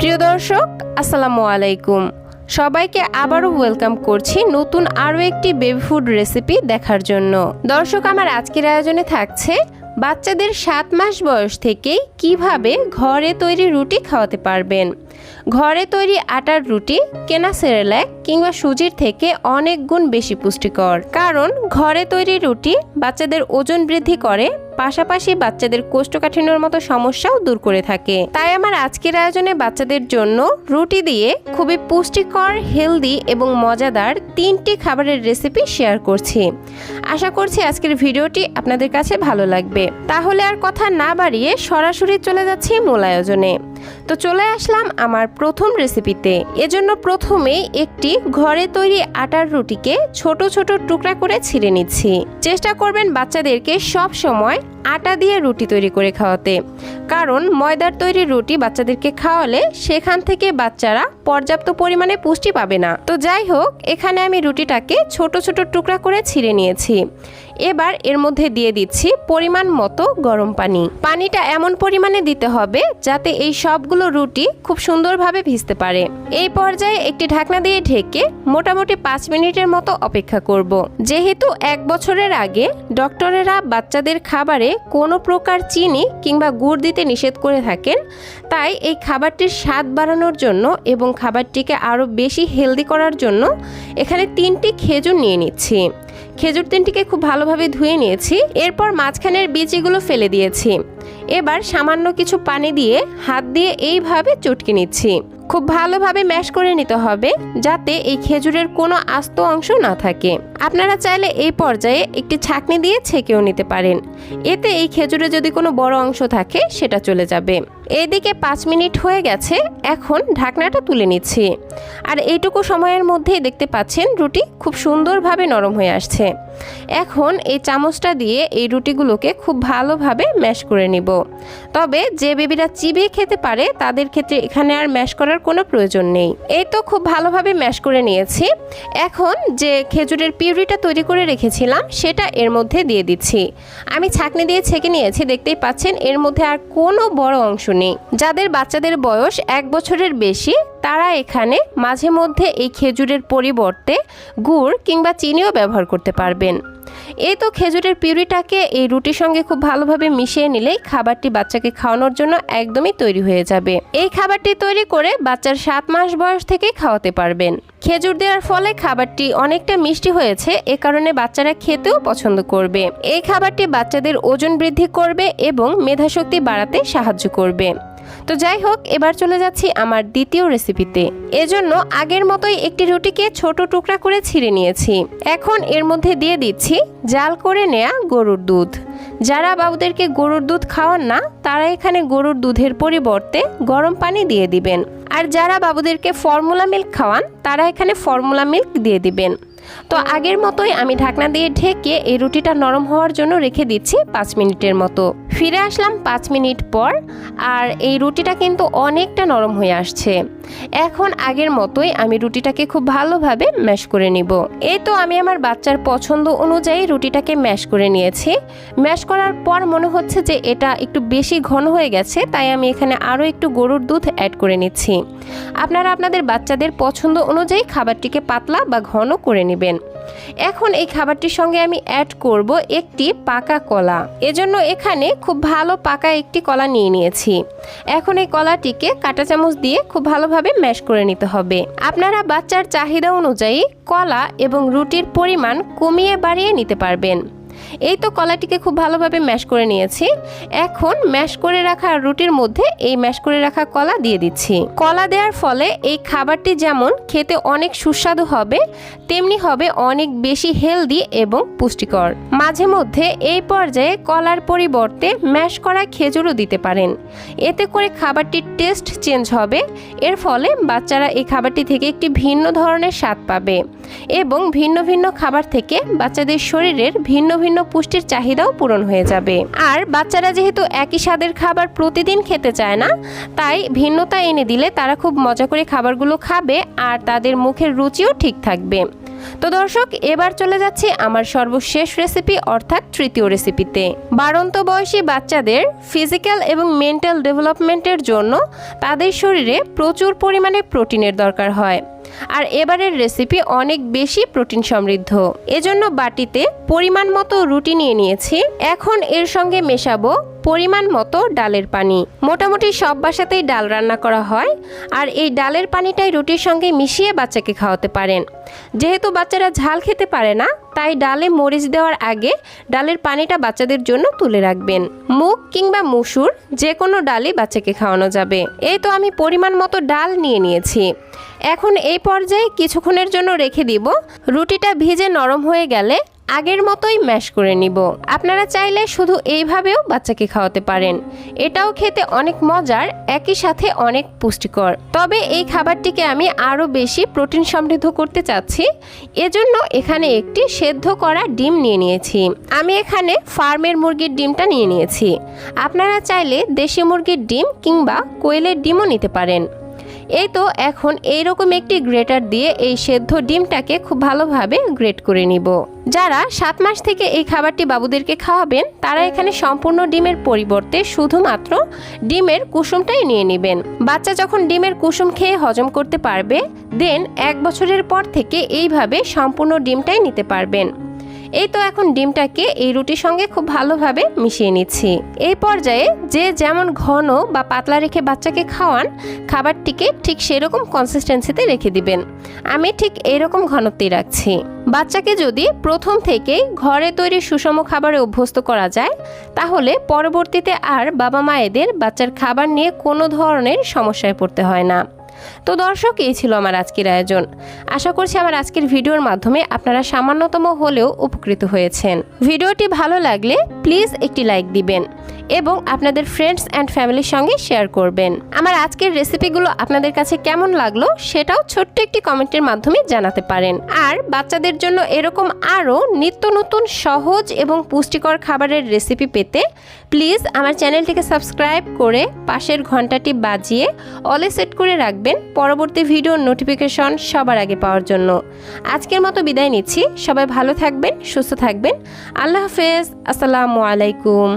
প্রিয় দর্শক, আসসালামু আলাইকুম। সবাইকে আবারও ওয়েলকাম করছি নতুন আরও একটি বেবি ফুড রেসিপি দেখার জন্য। দর্শক, আমার আজকের আয়োজনে থাকছে বাচ্চাদের 7 মাস বয়স থেকেই কিভাবে ঘরে তৈরি রুটি খাওয়াতে পারবেন। ঘরে তৈরি আটার রুটি কেনা সেরেল্যাক কিংবা সুজির থেকে অনেক গুণ বেশি পুষ্টিকর, কারণ ঘরে তৈরি রুটি বাচ্চাদের ওজন বৃদ্ধি করে, পাশাপাশি বাচ্চাদের কোষ্ঠকাঠিন্যর মতো সমস্যাও দূর করে থাকে। তাই আমার আজকের আয়োজনে বাচ্চাদের জন্য রুটি দিয়ে খুবই পুষ্টিকর, হেলদি এবং মজাদার 3টি খাবারের রেসিপি শেয়ার করছি। আশা করছি আজকের ভিডিওটি আপনাদের কাছে ভালো লাগবে। তাহলে আর কথা না বাড়িয়ে সরাসরি চলে যাচ্ছি মূল আয়োজনে। তো চলে আসলাম আমার প্রথম রেসিপিতে। এজন্য প্রথমেই একটি ঘরে তৈরি আটার রুটিকে ছোট ছোট টুকরা করে ছিঁড়ে নিচ্ছি। চেষ্টা করবেন বাচ্চাদেরকে সব সময় আটা দিয়ে রুটি তৈরি করে খাওয়াতে, কারণ ময়দার তৈরি রুটি বাচ্চাদেরকে খাওয়ালে সেখান থেকে বাচ্চারা পর্যাপ্ত পরিমাণে পুষ্টি পাবে না। তো যাই হোক, এখানে আমি রুটিটাকে ছোট ছোট টুকরা করে ছিঁড়ে নিয়েছি। এবার এর মধ্যে দিয়ে দিচ্ছি পরিমাণ মতো গরম পানি। পানিটা এমন পরিমাণে দিতে হবে যাতে এই সবগুলো রুটি খুব সুন্দরভাবে ভিজতে পারে। এই পর্যায়ে একটি ঢাকনা দিয়ে ঢেকে মোটামুটি 5 মিনিটের মতো অপেক্ষা করব। যেহেতু 1 বছরের আগে ডক্টরেরা বাচ্চাদের খাবারে কোনো প্রকার চিনি কিংবা গুড় দিতে নিষেধ করে থাকেন, তাই এই খাবারটির স্বাদ বাড়ানোর জন্য এবং খাবারটিকে আরও বেশি হেলদি করার জন্য এখানে 3টি খেজুর নিয়ে নিচ্ছি। খেজুর 3টিকে খুব ভালোভাবে ধুয়ে নিয়েছি। এরপর মাঝখানের বীজগুলো ফেলে দিয়েছি। এবার সামান্য কিছু পানি দিয়ে হাত দিয়ে এইভাবে চটকে নিচ্ছি। খুব ভালোভাবে ম্যাশ করে নিতে হবে যাতে এই খেজুরের কোনো আস্ত অংশ না থাকে। আপনারা চাইলে এই পর্যায়ে একটি ছাঁকনি দিয়ে ছেঁকেও নিতে পারেন, এতে এই খেজুরে যদি কোনো বড় অংশ থাকে সেটা চলে যাবে। এইদিকে 5 মিনিট হয়ে গেছে, এখন ঢাকনাটা তুলে নিচ্ছি। আর এইটুকু সময়ের মধ্যেই দেখতে পাচ্ছেন রুটি খুব সুন্দরভাবে নরম হয়ে আসছে। এখন এই চামচটা দিয়ে এই রুটিগুলোকে খুব ভালোভাবে ম্যাশ করে নিব। তবে যে বেবিরা চিবিয়ে খেতে পারে তাদের ক্ষেত্রে এখানে আর ম্যাশ করার কোনো প্রয়োজন নেই। এই তো খুব ভালোভাবে ম্যাশ করে নিয়েছি। এখন যে খেজুরের পিউরিটা তৈরি করে রেখেছিলাম সেটা এর মধ্যে দিয়ে দিচ্ছি। আমি ছাঁকনি দিয়ে ছেঁকে নিয়েছি, দেখতেই পাচ্ছেন এর মধ্যে আর কোনো বড় অংশ নেই। যাদের বাচ্চাদের বয়স 1 বছরের বেশি তারা এখানে মাঝে মধ্যে এই খেজুরের পরিবর্তে গুড় কিংবা চিনিও ব্যবহার করতে পারবেন। এই তো খেজুরের পিউরিটাকে এই রুটির সঙ্গে খুব ভালোভাবে মিশিয়ে নিলেই খাবারটি বাচ্চাকে খাওয়ানোর জন্য একদমই তৈরি হয়ে যাবে। এই খাবারটি তৈরি করে বাচ্চার 7 মাস বয়স থেকেই খাওয়াতে পারবেন। খেজুর দেওয়ার ফলে খাবারটি অনেকটা মিষ্টি হয়েছে, এ কারণে বাচ্চারা খেতেও পছন্দ করবে। এই খাবারটি বাচ্চাদের ওজন বৃদ্ধি করবে এবং মেধাশক্তি বাড়াতে সাহায্য করবে। তো যাই হোক, এবার চলে যাচ্ছি আমার দ্বিতীয় রেসিপিতে। এজন্য আগের মতোই একটি রুটিকে ছোট টুকরা করে ছিঁড়ে নিয়েছি। এখন এর মধ্যে দিয়ে দিচ্ছি জাল করে নেওয়া গরুর দুধ। যারা বাবুদেরকে গরুর দুধ খাওয়ান না তারা এখানে গরুর দুধের পরিবর্তে গরম পানি দিয়ে দিবেন। আর যারা বাবুদেরকে ফর্মুলা মিল্ক খাওয়ান তারা এখানে ফর্মুলা মিল্ক দিয়ে দিবেন। তো আগের মতোই আমি ঢাকনা দিয়ে ঢেকে এই রুটিটা নরম হওয়ার জন্য রেখে দিচ্ছি 5 মিনিটের মতো। ফিরে আসলাম 5 মিনিট পর, আর এই রুটিটা কিন্তু অনেকটা নরম হয়ে আসছে। এখন আগের মতোই আমি রুটিটাকে খুব ভালোভাবে ম্যাশ করে নিব। এই তো আমি আমার বাচ্চার পছন্দ অনুযায়ী রুটিটাকে ম্যাশ করে নিয়েছি। ম্যাশ করার পর মনে হচ্ছে যে এটা একটু বেশি ঘন হয়ে গেছে, তাই আমি এখানে আরও একটু গরুর দুধ অ্যাড করে নিচ্ছি। আপনারা আপনাদের বাচ্চাদের পছন্দ অনুযায়ী খাবারটিকে পাতলা বা ঘন করে নেবেন। এখন এই খাবারটির সঙ্গে আমি অ্যাড করব একটি পাকা কলা। এজন্য এখানে খুব ভালো পাকা একটি কলা নিয়ে নিয়েছি। এখন এই কলাটিকে কাঁটা চামচ দিয়ে খুব ভালোভাবে ম্যাশ করে নিতে হবে। আপনারা বাচ্চার চাহিদা অনুযায়ী কলা এবং রুটির পরিমাণ কমিয়ে বাড়িয়ে নিতে পারবেন। এই তো কলাটিকে খুব ভালোভাবে ম্যাশ করে নিয়েছি। এখন ম্যাশ করে রাখা রুটির মধ্যে এই ম্যাশ করে রাখা কলা দিয়ে দিচ্ছি। কলা দেওয়ার ফলে এই খাবারটি যেমন খেতে অনেক সুস্বাদু হবে, তেমনি হবে অনেক বেশি হেলদি এবং পুষ্টিকর। মাঝে মধ্যে এই পর্যায়ে কলার পরিবর্তে ম্যাশ করা খেজুরও দিতে পারেন। এতে করে খাবারটির টেস্ট চেঞ্জ হবে। এর ফলে বাচ্চারা এই খাবারটি থেকে একটি ভিন্ন ধরনের স্বাদ পাবে এবং ভিন্ন ভিন্ন খাবার থেকে বাচ্চাদের শরীরের ভিন্ন ভিন্ন পুষ্টির চাহিদাও পূরণ হয়ে যাবে। আর বাচ্চারা যেহেতু একই স্বাদের খাবার প্রতিদিন খেতে চায় না, তাই ভিন্নতা এনে দিলে তারা খুব মজা করে খাবারগুলো খাবে আর তাদের মুখের রুচিও ঠিক থাকবে। তো দর্শক, এবার চলে যাচ্ছি আমার সর্বশেষ রেসিপি অর্থাৎ তৃতীয় রেসিপিতে। বাড়ন্ত বয়সী বাচ্চাদের ফিজিক্যাল এবং মেন্টাল ডেভেলপমেন্টের জন্য তাদের শরীরে প্রচুর পরিমাণে প্রোটিনের দরকার হয়। আর এবারের রেসিপি অনেক বেশি প্রোটিন সমৃদ্ধ। এজন্য বাটিতে পরিমাণ মতো রুটি নিয়ে নিয়েছি। এখন এর সঙ্গে মেশাবো পরিমাণ মতো ডালের পানি। মোটামুটি সব বাসাতেই ডাল রান্না করা হয়, আর এই ডালের পানিটাই রুটির সঙ্গে মিশিয়ে বাচ্চাকে খাওয়াতে পারেন। যেহেতু বাচ্চারা ঝাল খেতে পারে না, তাই ডালে মরিচ দেওয়ার আগে ডালের পানিটা বাচ্চাদের জন্য তুলে রাখবেন। মুগ কিংবা মসুর যে কোনো ডালই বাচ্চাকে খাওয়ানো যাবে। এই তো আমি পরিমাণ মতো ডাল নিয়ে নিয়েছি। এখন এই পর্যায়ে কিছুক্ষণের জন্য রেখে দিব। রুটিটা ভিজে নরম হয়ে গেলে আগের মতোই ম্যাশ করে নিব। আপনারা চাইলে শুধু এইভাবেও বাচ্চাকে খাওয়াতে পারেন। এটাও খেতে অনেক মজার, একই সাথে অনেক পুষ্টিকর। তবে এই খাবারটিকে আমি আরও বেশি প্রোটিন সমৃদ্ধ করতে চাচ্ছি। এজন্য এখানে একটি সেদ্ধ করা ডিম নিয়ে নিয়েছি। আমি এখানে ফার্মের মুরগির ডিমটা নিয়ে নিয়েছি। আপনারা চাইলে দেশি মুরগির ডিম কিংবা কোয়েলের ডিমও নিতে পারেন। এই তো এখন এইরকম একটি গ্রেটার দিয়ে এই সেদ্ধ ডিমটাকে খুব ভালোভাবে গ্রেট করে নিব। যারা 7 মাস থেকে এই খাবারটি বাবুদেরকে খাওয়াবেন, তারা এখানে সম্পূর্ণ ডিমের পরিবর্তে শুধুমাত্র ডিমের কুসুমটাই নিয়ে নেবেন। বাচ্চা যখন ডিমের কুসুম খেয়ে হজম করতে পারবে, দেন 1 বছরের পর থেকে এইভাবে সম্পূর্ণ ডিমটাই নিতে পারবেন। এই তো এখন ডিমটাকে এই রুটির সঙ্গে খুব ভালোভাবে মিশিয়ে নিচ্ছি। এই পর্যায়ে যে যেমন ঘন বা পাতলা রেখে বাচ্চাকে খাওয়ান, খাবারটিকে ঠিক সেরকম কনসিস্টেন্সিতে রেখে দিবেন। আমি ঠিক এইরকম ঘনত্বেই রাখছি। বাচ্চাকে যদি প্রথম থেকেই ঘরে তৈরি সুষম খাবারে অভ্যস্ত করা যায়, তাহলে পরবর্তীতে আর বাবা মায়েদের বাচ্চার খাবার নিয়ে কোনো ধরনের সমস্যায় পড়তে হয় না। তো দর্শক, এই ছিল আমার আজকের আয়োজন। আশা করছি আমার আজকের ভিডিওর মাধ্যমে আপনারা সামান্যতম হলেও উপকৃত হয়েছেন। ভিডিওটি ভালো লাগলে প্লিজ একটি লাইক দিবেন এবং আপনাদের ফ্রেন্ডস অ্যান্ড ফ্যামিলির সঙ্গে শেয়ার করবেন। আমার আজকের রেসিপিগুলো আপনাদের কাছে কেমন লাগলো সেটাও ছোট্ট একটি কমেন্টের মাধ্যমে জানাতে পারেন। আর বাচ্চাদের জন্য এরকম আরও নিত্য নতুন সহজ এবং পুষ্টিকর খাবারের রেসিপি পেতে প্লিজ আমার চ্যানেলটিকে সাবস্ক্রাইব করে পাশের ঘন্টাটি বাজিয়ে অলে সেট করে রাখবেন পরবর্তী ভিডিওর নোটিফিকেশন সবার আগে পাওয়ার জন্য। আজকের মতো বিদায় নিচ্ছি। সবাই ভালো থাকবেন, সুস্থ থাকবেন। আল্লাহ হাফেজ। আসসালামু আলাইকুম।